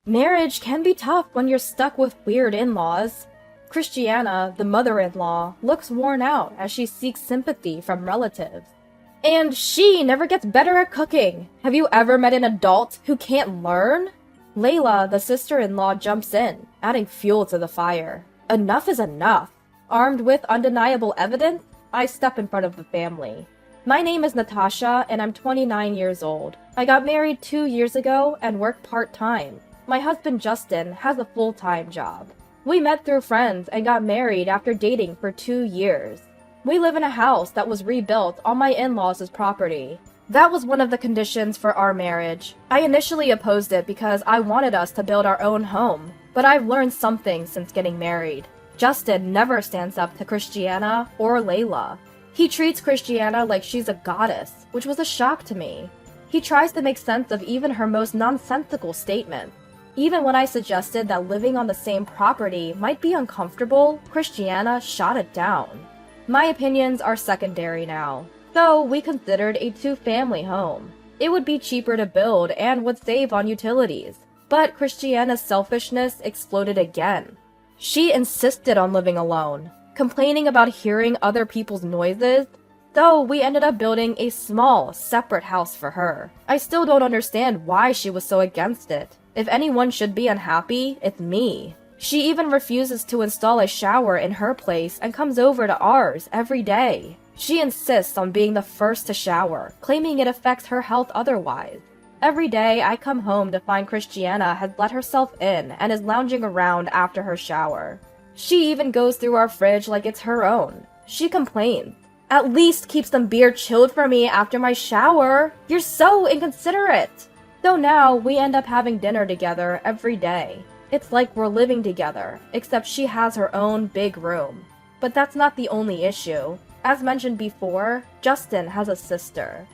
Marriage can be tough when you're stuck with weird in-laws. Christiana, the mother-in-law, looks worn out as she seeks sympathy from relatives. And she never gets better at cooking. Have you ever met an adult who can't learn? Layla, the sister-in-law, jumps in, adding fuel to the fire. Enough is enough. Armed with undeniable evidence, I step in front of the family. My name is Natasha, and I'm 29 years old. I got married 2 years ago and work part-time. My husband Justin has a full-time job. We met through friends and got married after dating for 2 years. We live in a house that was rebuilt on my in-laws' property. That was one of the conditions for our marriage. I initially opposed it because I wanted us to build our own home, but I've learned something since getting married. Justin never stands up to Christiana or Layla. He treats Christiana like she's a goddess, which was a shock to me. He tries to make sense of even her most nonsensical statements. Even when I suggested that living on the same property might be uncomfortable, Christiana shot it down. My opinions are secondary now, though we considered a two-family home. It would be cheaper to build and would save on utilities. But Christiana's selfishness exploded again. She insisted on living alone, complaining about hearing other people's noises, so we ended up building a small, separate house for her. I still don't understand why she was so against it. If anyone should be unhappy, it's me. She even refuses to install a shower in her place and comes over to ours every day. She insists on being the first to shower, claiming it affects her health otherwise. Every day I come home to find Christiana has let herself in and is lounging around after her shower. She even goes through our fridge like it's her own. She complains. At least keep some beer chilled for me after my shower. You're so inconsiderate. So now we end up having dinner together every day. It's like we're living together, except she has her own big room. But that's not the only issue. As mentioned before, Justin has a sister.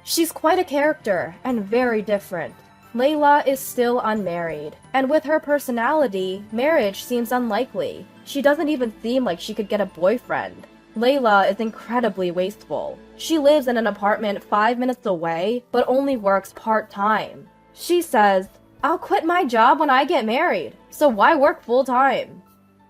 She's quite a character and very different. Layla is still unmarried, and with her personality, marriage seems unlikely. She doesn't even seem like she could get a boyfriend. Layla is incredibly wasteful. She lives in an apartment 5 minutes away, but only works part-time. She says, "I'll quit my job when I get married, so why work full-time?"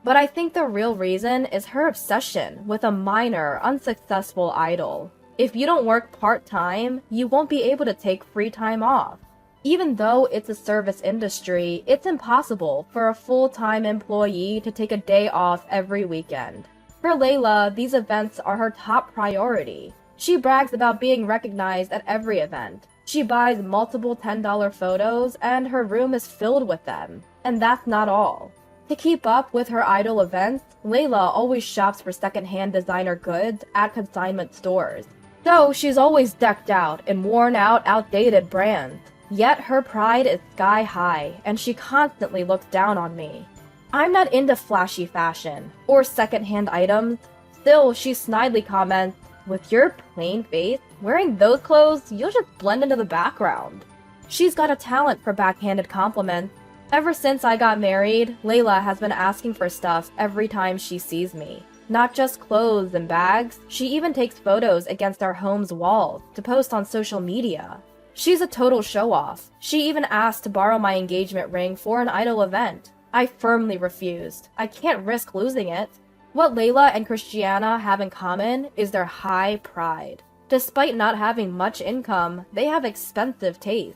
But I think the real reason is her obsession with a minor, unsuccessful idol. If you don't work part-time, you won't be able to take free time off. Even though it's a service industry, it's impossible for a full-time employee to take a day off every weekend. For Layla, these events are her top priority. She brags about being recognized at every event. She buys multiple $10 photos, and her room is filled with them. And that's not all. To keep up with her idol events, Layla always shops for secondhand designer goods at consignment stores. So she's always decked out in worn-out, outdated brands. Yet her pride is sky high, and she constantly looks down on me. I'm not into flashy fashion or secondhand items. Still, she snidely comments, "With your plain face, wearing those clothes, you'll just blend into the background." She's got a talent for backhanded compliments. Ever since I got married, Layla has been asking for stuff every time she sees me. Not just clothes and bags, she even takes photos against our home's walls to post on social media. She's a total show-off. She even asked to borrow my engagement ring for an idol event. I firmly refused. I can't risk losing it. What Layla and Christiana have in common is their high pride. Despite not having much income, they have expensive taste.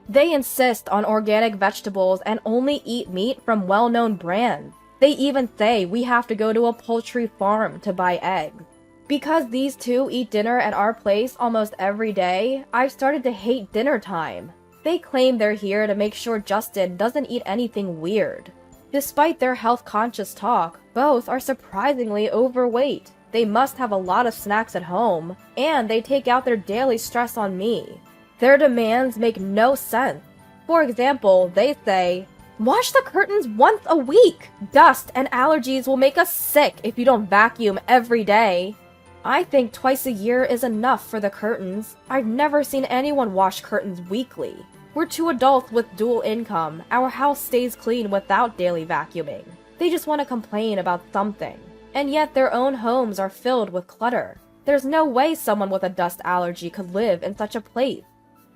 They insist on organic vegetables and only eat meat from well-known brands. They even say we have to go to a poultry farm to buy eggs. Because these two eat dinner at our place almost every day, I've started to hate dinner time. They claim they're here to make sure Justin doesn't eat anything weird. Despite their health-conscious talk, both are surprisingly overweight. They must have a lot of snacks at home, and they take out their daily stress on me. Their demands make no sense. For example, they say, "Wash the curtains once a week! Dust and allergies will make us sick if you don't vacuum every day." I think twice a year is enough for the curtains. I've never seen anyone wash curtains weekly. We're two adults with dual income. Our house stays clean without daily vacuuming. They just want to complain about something. And yet their own homes are filled with clutter. There's no way someone with a dust allergy could live in such a place.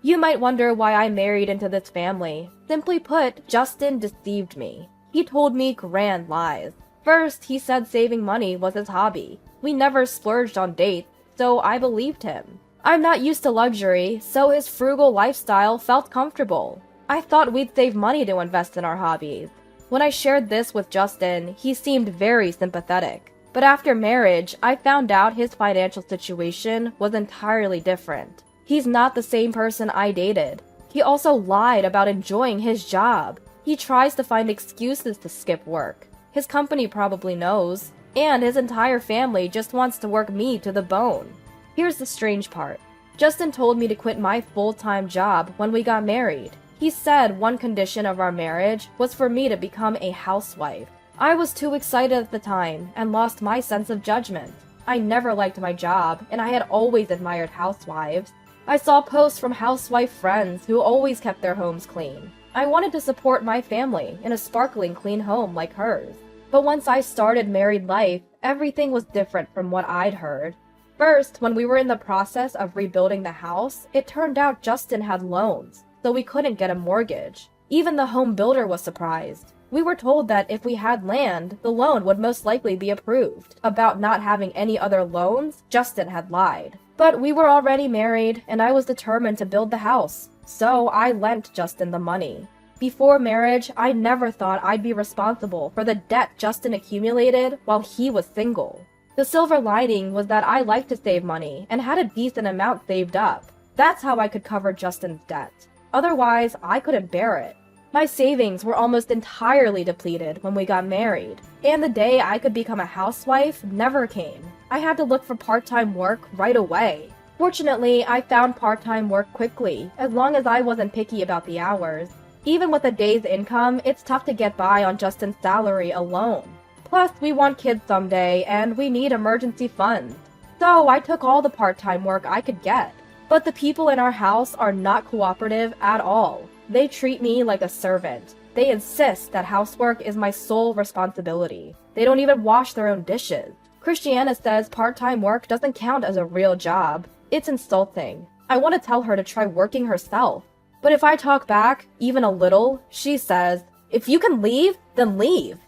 You might wonder why I married into this family. Simply put, Justin deceived me. He told me grand lies. First, he said saving money was his hobby. We never splurged on dates, so I believed him. I'm not used to luxury, so his frugal lifestyle felt comfortable. I thought we'd save money to invest in our hobbies. When I shared this with Justin, he seemed very sympathetic. But after marriage, I found out his financial situation was entirely different. He's not the same person I dated. He also lied about enjoying his job. He tries to find excuses to skip work. His company probably knows, and his entire family just wants to work me to the bone. Here's the strange part. Justin told me to quit my full-time job when we got married. He said one condition of our marriage was for me to become a housewife. I was too excited at the time and lost my sense of judgment. I never liked my job, and I had always admired housewives. I saw posts from housewife friends who always kept their homes clean. I wanted to support my family in a sparkling clean home like hers. But once I started married life, everything was different from what I'd heard. First, when we were in the process of rebuilding the house, it turned out Justin had loans, so we couldn't get a mortgage. Even the home builder was surprised. We were told that if we had land, the loan would most likely be approved. About not having any other loans, Justin had lied. But we were already married, and I was determined to build the house, so I lent Justin the money. Before marriage, I never thought I'd be responsible for the debt Justin accumulated while he was single. The silver lining was that I liked to save money and had a decent amount saved up. That's how I could cover Justin's debt. Otherwise, I couldn't bear it. My savings were almost entirely depleted when we got married, and the day I could become a housewife never came. I had to look for part-time work right away. Fortunately, I found part-time work quickly, as long as I wasn't picky about the hours. Even with a day's income, it's tough to get by on Justin's salary alone. Plus, we want kids someday, and we need emergency funds. So I took all the part-time work I could get. But the people in our house are not cooperative at all. They treat me like a servant. They insist that housework is my sole responsibility. They don't even wash their own dishes. Christiana says part-time work doesn't count as a real job. It's insulting. I want to tell her to try working herself. But if I talk back, even a little, she says, if you can leave, then leave.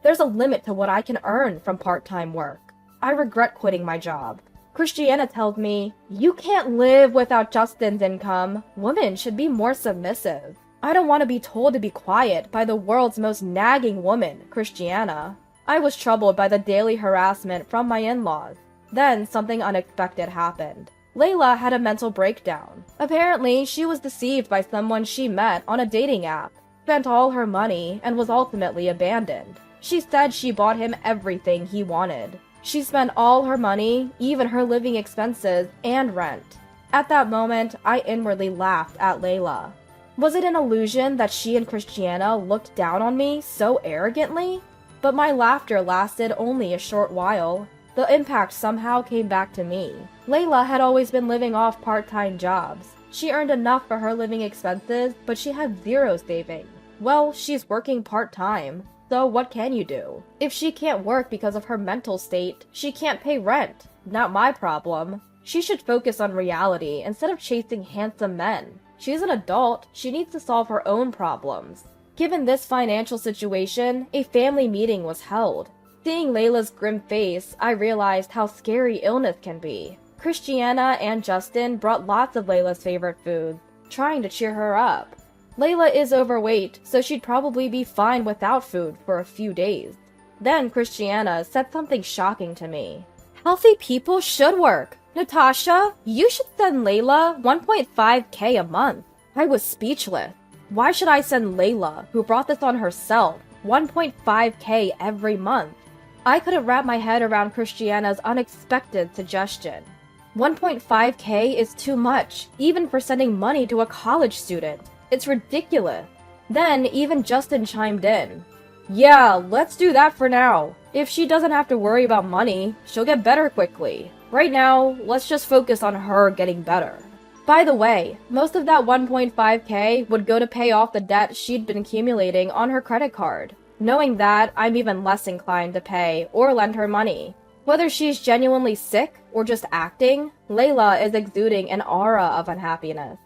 There's a limit to what I can earn from part-time work. I regret quitting my job. Christiana tells me, you can't live without Justin's income. Women should be more submissive. I don't want to be told to be quiet by the world's most nagging woman, Christiana. I was troubled by the daily harassment from my in-laws. Then something unexpected happened. Layla had a mental breakdown. Apparently, she was deceived by someone she met on a dating app, spent all her money, and was ultimately abandoned. She said she bought him everything he wanted. She spent all her money, even her living expenses, and rent. At that moment, I inwardly laughed at Layla. Was it an illusion that she and Christiana looked down on me so arrogantly? But my laughter lasted only a short while. The impact somehow came back to me. Layla had always been living off part-time jobs. She earned enough for her living expenses, but she had zero savings. Well, she's working part-time. So what can you do? If she can't work because of her mental state, she can't pay rent. Not my problem. She should focus on reality instead of chasing handsome men. She's an adult. She needs to solve her own problems. Given this financial situation, a family meeting was held. Seeing Layla's grim face, I realized how scary illness can be. Christiana and Justin brought lots of Layla's favorite foods, trying to cheer her up. Layla is overweight, so she'd probably be fine without food for a few days. Then Christiana said something shocking to me. Healthy people should work. Natasha, you should send Layla 1.5K a month. I was speechless. Why should I send Layla, who brought this on herself, 1.5K every month? I couldn't wrap my head around Christiana's unexpected suggestion. 1.5K is too much, even for sending money to a college student. It's ridiculous. Then even Justin chimed in. Yeah, let's do that for now. If she doesn't have to worry about money, she'll get better quickly. Right now, let's just focus on her getting better. By the way, most of that 1.5K would go to pay off the debt she'd been accumulating on her credit card. Knowing that, I'm even less inclined to pay or lend her money. Whether she's genuinely sick or just acting, Layla is exuding an aura of unhappiness.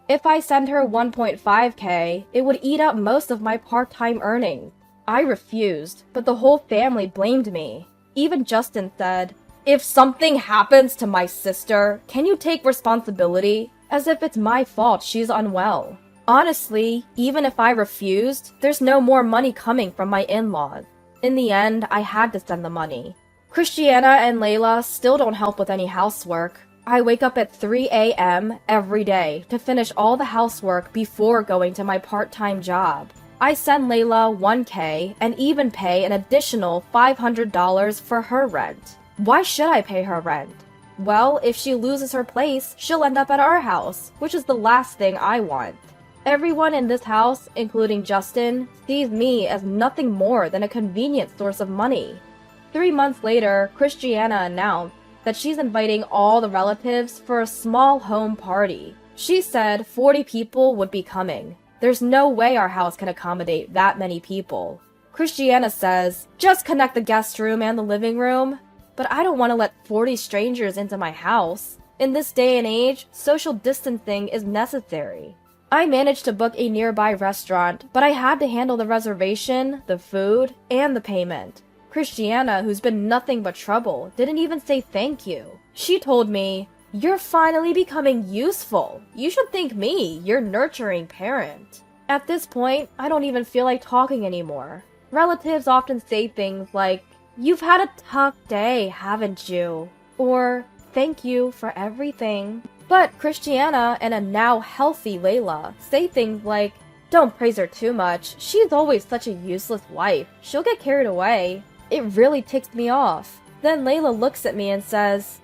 If I send her 1.5K, it would eat up most of my part-time earnings. I refused, but the whole family blamed me. Even Justin said, "If something happens to my sister, can you take responsibility?" As if it's my fault she's unwell. Honestly, even if I refused, there's no more money coming from my in-laws. In the end, I had to send the money. Christiana and Layla still don't help with any housework. I wake up at 3 a.m. every day to finish all the housework before going to my part-time job. I send Layla 1K and even pay an additional $500 for her rent. Why should I pay her rent? Well, if she loses her place, she'll end up at our house, which is the last thing I want. Everyone in this house, including Justin, sees me as nothing more than a convenient source of money. 3 months later, Christiana announced that she's inviting all the relatives for a small home party. She said 40 people would be coming. There's no way our house can accommodate that many people. Christiana says, "Just connect the guest room and the living room." But I don't want to let 40 strangers into my house. In this day and age, social distancing is necessary. I managed to book a nearby restaurant, but I had to handle the reservation, the food, and the payment. Christiana, who's been nothing but trouble, didn't even say thank you. She told me, "You're finally becoming useful. You should thank me, your nurturing parent." At this point, I don't even feel like talking anymore. Relatives often say things like, "You've had a tough day, haven't you?" Or, "Thank you for everything." But Christiana and a now healthy Layla say things like, "Don't praise her too much. She's always such a useless wife. She'll get carried away." It really ticks me off. Then Layla looks at me and says,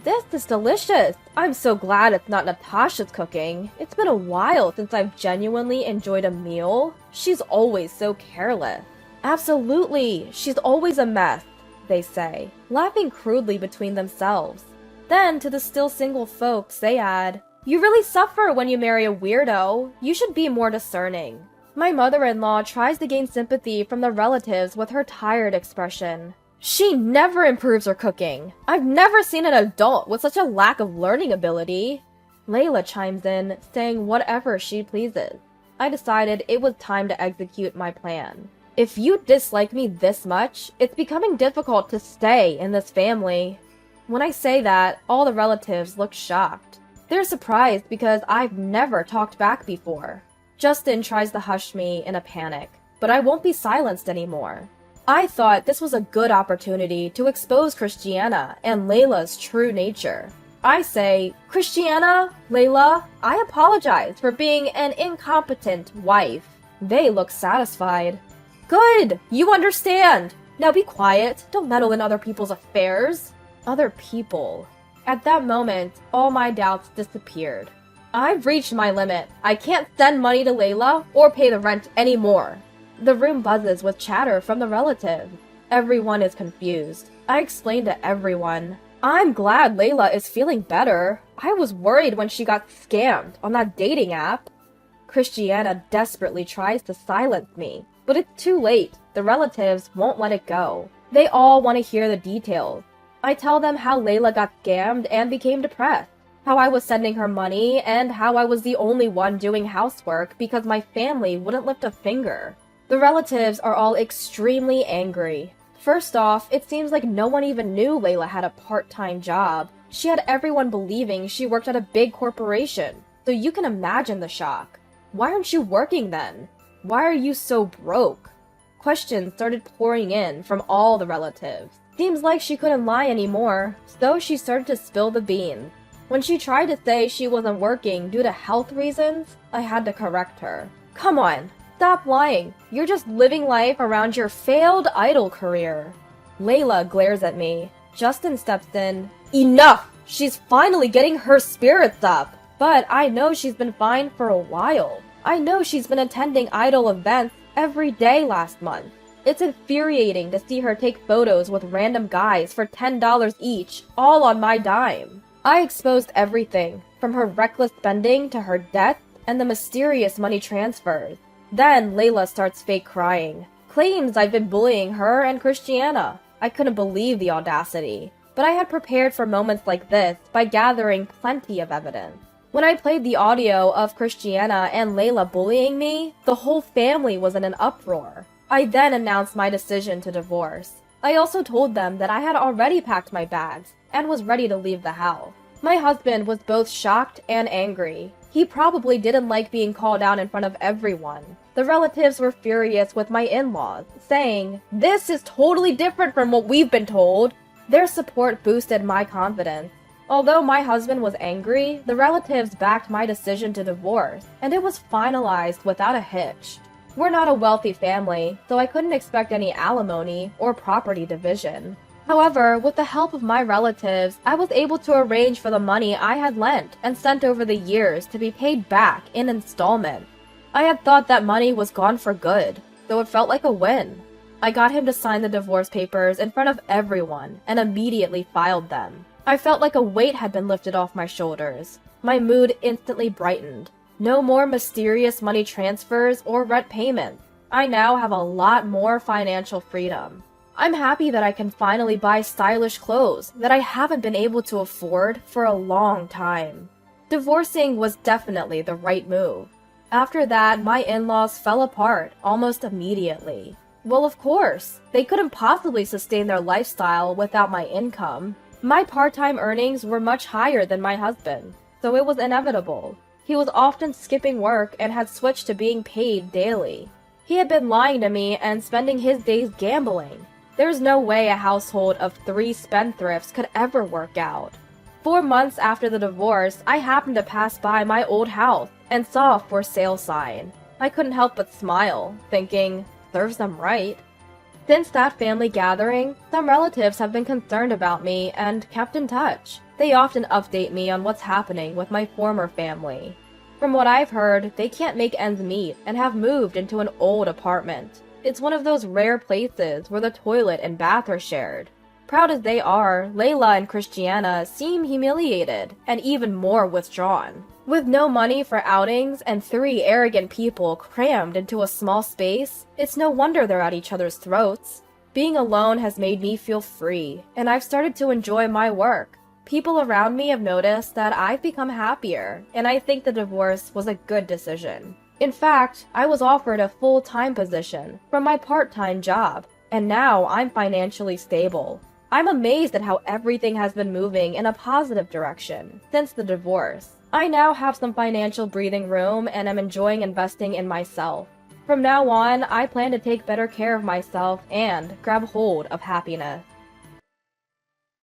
"This is delicious. I'm so glad it's not Natasha's cooking. It's been a while since I've genuinely enjoyed a meal. She's always so careless." "Absolutely. She's always a mess," they say, laughing crudely between themselves. Then, to the still single folks, they add, "You really suffer when you marry a weirdo. You should be more discerning." My mother-in-law tries to gain sympathy from the relatives with her tired expression. "She never improves her cooking. I've never seen an adult with such a lack of learning ability." Layla chimes in, saying whatever she pleases. I decided it was time to execute my plan. If you dislike me this much, it's becoming difficult to stay in this family. When I say that, all the relatives look shocked. They're surprised because I've never talked back before. Justin tries to hush me in a panic, but I won't be silenced anymore. I thought this was a good opportunity to expose Christiana and Layla's true nature. I say, "Christiana, Layla, I apologize for being an incompetent wife." They look satisfied. "Good! You understand! Now be quiet. Don't meddle in other people's affairs." Other people. At that moment, all my doubts disappeared. I've reached my limit. I can't send money to Layla or pay the rent anymore. The room buzzes with chatter from the relatives. Everyone is confused. I explain to everyone, "I'm glad Layla is feeling better. I was worried when she got scammed on that dating app." Christiana desperately tries to silence me, but it's too late. The relatives won't let it go. They all want to hear the details. I tell them how Layla got scammed and became depressed, how I was sending her money, and how I was the only one doing housework because my family wouldn't lift a finger. The relatives are all extremely angry. First off, it seems like no one even knew Layla had a part-time job. She had everyone believing she worked at a big corporation, so you can imagine the shock. Why aren't you working then? Why are you so broke? Questions started pouring in from all the relatives. Seems like she couldn't lie anymore, so she started to spill the beans. When she tried to say she wasn't working due to health reasons, I had to correct her. "Come on, stop lying. You're just living life around your failed idol career." Layla glares at me. Justin steps in. "Enough! She's finally getting her spirits up." But I know she's been fine for a while. I know she's been attending idol events every day last month. It's infuriating to see her take photos with random guys for $10 each, all on my dime. I exposed everything, from her reckless spending to her death and the mysterious money transfers. Then Layla starts fake crying, claims I've been bullying her and Christiana. I couldn't believe the audacity, but I had prepared for moments like this by gathering plenty of evidence. When I played the audio of Christiana and Layla bullying me, the whole family was in an uproar. I then announced my decision to divorce. I also told them that I had already packed my bags and was ready to leave the house. My husband was both shocked and angry. He probably didn't like being called out in front of everyone. The relatives were furious with my in-laws, saying, "This is totally different from what we've been told." Their support boosted my confidence. Although my husband was angry, the relatives backed my decision to divorce, and it was finalized without a hitch. We're not a wealthy family, so I couldn't expect any alimony or property division. However, with the help of my relatives, I was able to arrange for the money I had lent and sent over the years to be paid back in installments. I had thought that money was gone for good, so it felt like a win. I got him to sign the divorce papers in front of everyone and immediately filed them. I felt like a weight had been lifted off my shoulders. My mood instantly brightened. No more mysterious money transfers or rent payments. I now have a lot more financial freedom. I'm happy that I can finally buy stylish clothes that I haven't been able to afford for a long time. Divorcing was definitely the right move. After that, my in-laws fell apart almost immediately. Well, of course, they couldn't possibly sustain their lifestyle without my income. My part-time earnings were much higher than my husband, so it was inevitable. He was often skipping work and had switched to being paid daily. He had been lying to me and spending his days gambling. There's no way a household of 3 spendthrifts could ever work out. 4 months after the divorce, I happened to pass by my old house and saw a for sale sign. I couldn't help but smile, thinking, serves them right. Since that family gathering, some relatives have been concerned about me and kept in touch. They often update me on what's happening with my former family. From what I've heard, they can't make ends meet and have moved into an old apartment. It's one of those rare places where the toilet and bath are shared. Proud as they are, Layla and Christiana seem humiliated and even more withdrawn. With no money for outings and 3 arrogant people crammed into a small space, it's no wonder they're at each other's throats. Being alone has made me feel free, and I've started to enjoy my work. People around me have noticed that I've become happier, and I think the divorce was a good decision. In fact, I was offered a full-time position from my part-time job, and now I'm financially stable. I'm amazed at how everything has been moving in a positive direction since the divorce. I now have some financial breathing room and am enjoying investing in myself. From now on, I plan to take better care of myself and grab hold of happiness.